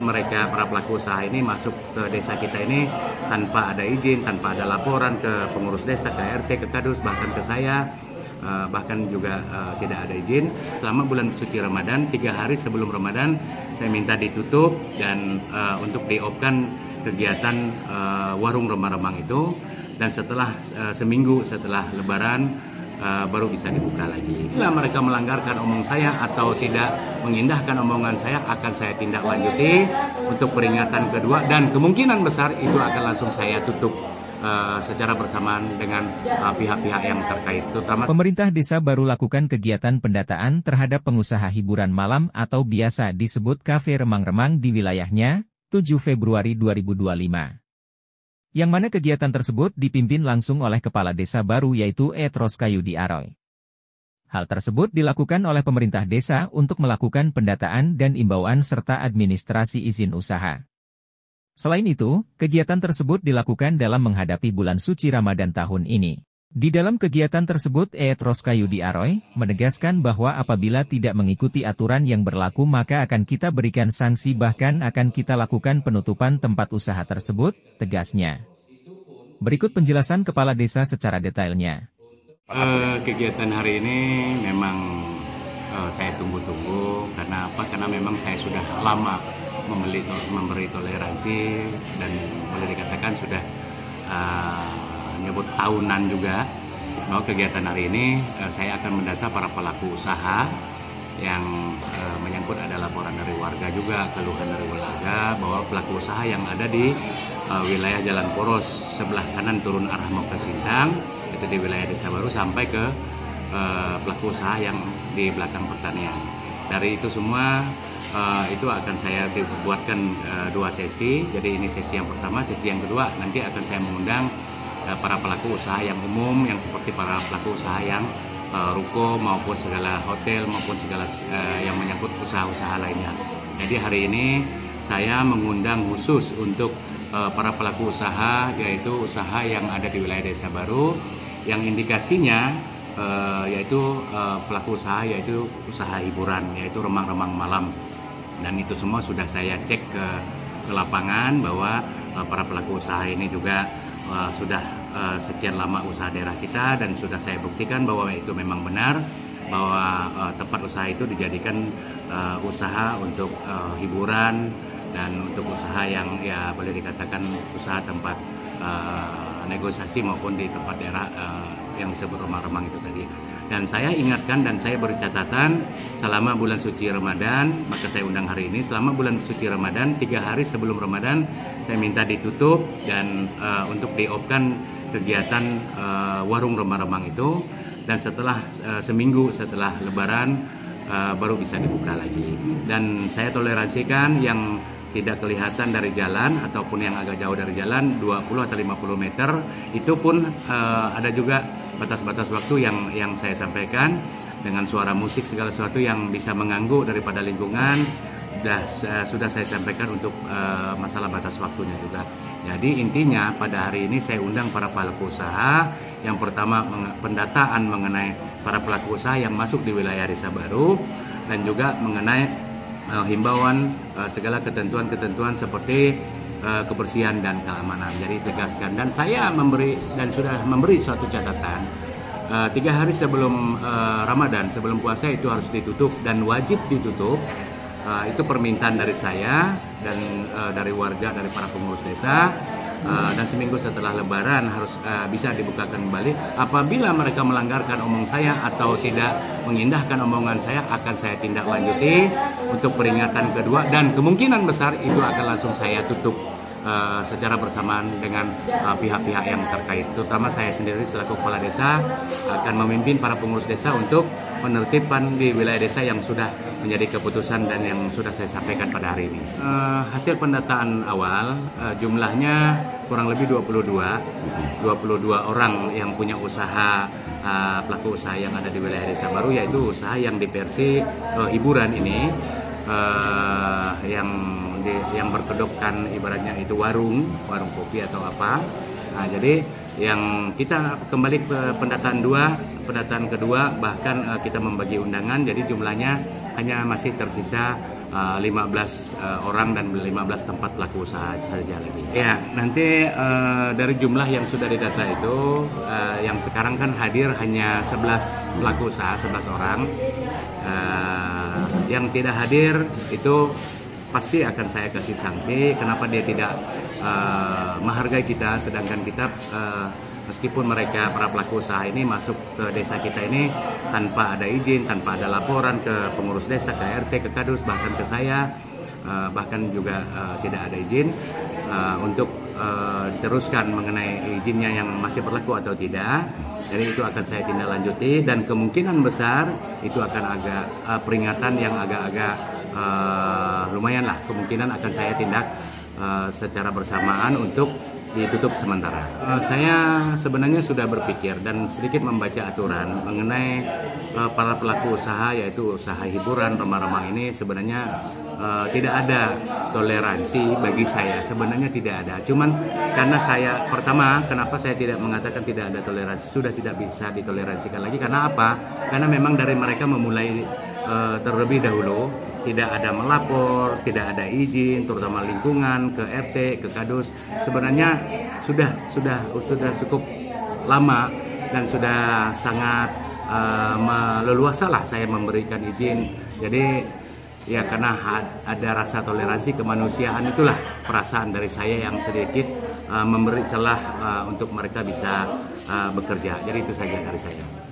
mereka para pelaku usaha ini masuk ke desa kita ini tanpa ada izin, tanpa ada laporan ke pengurus desa, ke RT, ke Kadus, bahkan ke saya, bahkan juga tidak ada izin. Selama bulan suci Ramadan, 3 hari sebelum Ramadan, saya minta ditutup dan untuk di-off-kan kegiatan warung remang-remang itu, dan setelah seminggu setelah Lebaran baru bisa dibuka lagi. Bila mereka melanggarkan omong saya atau tidak mengindahkan omongan saya, akan saya tindak lanjuti untuk peringatan kedua, dan kemungkinan besar itu akan langsung saya tutup secara bersamaan dengan pihak-pihak yang terkait. Terutama pemerintah desa baru lakukan kegiatan pendataan terhadap pengusaha hiburan malam atau biasa disebut kafe remang-remang di wilayahnya, 7 Februari 2025. Yang mana kegiatan tersebut dipimpin langsung oleh Kepala Desa baru yaitu Roskayudi Aroy. Hal tersebut dilakukan oleh pemerintah desa untuk melakukan pendataan dan imbauan serta administrasi izin usaha. Selain itu, kegiatan tersebut dilakukan dalam menghadapi bulan suci Ramadan tahun ini. Di dalam kegiatan tersebut, Roskayudi Aroy menegaskan bahwa apabila tidak mengikuti aturan yang berlaku maka akan kita berikan sanksi, bahkan akan kita lakukan penutupan tempat usaha tersebut, tegasnya. Berikut penjelasan Kepala Desa secara detailnya. Kegiatan hari ini memang saya tunggu-tunggu. Karena apa? Karena memang saya sudah lama memberi toleransi dan boleh dikatakan sudah menyebut tahunan juga bahwa kegiatan hari ini saya akan mendata para pelaku usaha yang menyangkut ada laporan dari warga, juga keluhan dari warga bahwa pelaku usaha yang ada di wilayah Jalan Poros sebelah kanan turun arah mau ke Sintang, itu di wilayah Desa Baru, sampai ke pelaku usaha yang di belakang pertanian. Dari itu semua itu akan saya buatkan 2 sesi. Jadi ini sesi yang pertama. Sesi yang kedua nanti akan saya mengundang para pelaku usaha yang umum, yang seperti para pelaku usaha yang ruko maupun segala hotel maupun segala yang menyangkut usaha-usaha lainnya. Jadi hari ini saya mengundang khusus untuk para pelaku usaha, yaitu usaha yang ada di wilayah Desa Baru, yang indikasinya yaitu pelaku usaha yaitu usaha hiburan, yaitu remang-remang malam. Dan itu semua sudah saya cek ke lapangan bahwa para pelaku usaha ini juga sudah sekian lama usaha daerah kita, dan sudah saya buktikan bahwa itu memang benar, bahwa tempat usaha itu dijadikan usaha untuk hiburan dan untuk usaha yang ya boleh dikatakan usaha tempat negosiasi maupun di tempat daerah yang disebut remang-remang itu tadi. Dan saya ingatkan dan saya beri catatan selama bulan suci Ramadan, maka saya undang hari ini, selama bulan suci Ramadan, 3 hari sebelum Ramadan, saya minta ditutup dan untuk di-off-kan kegiatan warung remang-remang itu, dan setelah seminggu setelah Lebaran baru bisa dibuka lagi. Dan saya toleransikan yang tidak kelihatan dari jalan ataupun yang agak jauh dari jalan 20 atau 50 meter, itu pun ada juga batas-batas waktu yang saya sampaikan dengan suara musik segala sesuatu yang bisa mengganggu daripada lingkungan. Sudah saya sampaikan untuk masalah batas waktunya juga. Jadi intinya pada hari ini saya undang para pelaku usaha. Yang pertama pendataan mengenai para pelaku usaha yang masuk di wilayah Desa Baru, dan juga mengenai himbauan segala ketentuan-ketentuan seperti kebersihan dan keamanan. Jadi tegaskan, dan saya sudah memberi suatu catatan 3 hari sebelum Ramadan, sebelum puasa itu harus ditutup dan wajib ditutup. Itu permintaan dari saya dan dari warga, dari para pengurus desa, dan seminggu setelah Lebaran harus bisa dibukakan kembali. Apabila mereka melanggarkan omong saya atau tidak mengindahkan omongan saya, akan saya tindak lanjuti untuk peringatan kedua, dan kemungkinan besar itu akan langsung saya tutup secara bersamaan dengan pihak-pihak yang terkait. Terutama saya sendiri selaku kepala desa akan memimpin para pengurus desa untuk menertibkan di wilayah desa yang sudah menjadi keputusan dan yang sudah saya sampaikan pada hari ini. Hasil pendataan awal jumlahnya kurang lebih 22 orang yang punya usaha, pelaku usaha yang ada di wilayah Desa Baru, yaitu usaha yang di versi hiburan ini, yang berkedokkan ibaratnya itu warung kopi atau apa. Nah, jadi yang kita kembali ke pendataan kedua, bahkan kita membagi undangan, jadi jumlahnya hanya masih tersisa 15 orang dan 15 tempat pelaku usaha saja lagi. Ya, nanti dari jumlah yang sudah didata itu, yang sekarang kan hadir hanya 11 pelaku usaha, 11 orang. Yang tidak hadir itu pasti akan saya kasih sanksi. Kenapa dia tidak menghargai kita, sedangkan kita meskipun mereka para pelaku usaha ini masuk ke desa kita ini tanpa ada izin, tanpa ada laporan ke pengurus desa, ke RT, ke Kadus, bahkan ke saya, bahkan juga tidak ada izin untuk diteruskan mengenai izinnya yang masih berlaku atau tidak. Jadi itu akan saya tindak lanjuti dan kemungkinan besar itu akan agak peringatan yang agak-agak lumayan lah, kemungkinan akan saya tindak secara bersamaan untuk ditutup sementara. Saya sebenarnya sudah berpikir dan sedikit membaca aturan mengenai para pelaku usaha, yaitu usaha hiburan remah-remah ini sebenarnya tidak ada toleransi bagi saya, sebenarnya tidak ada. Cuman karena saya, pertama, kenapa saya tidak mengatakan tidak ada toleransi, sudah tidak bisa ditoleransikan lagi, karena apa? Karena memang dari mereka memulai terlebih dahulu, tidak ada melapor, tidak ada izin, terutama lingkungan, ke RT, ke Kadus. Sebenarnya sudah cukup lama dan sudah sangat leluasa lah saya memberikan izin. Jadi ya karena ada rasa toleransi kemanusiaan, itulah perasaan dari saya yang sedikit memberi celah untuk mereka bisa bekerja. Jadi itu saja dari saya.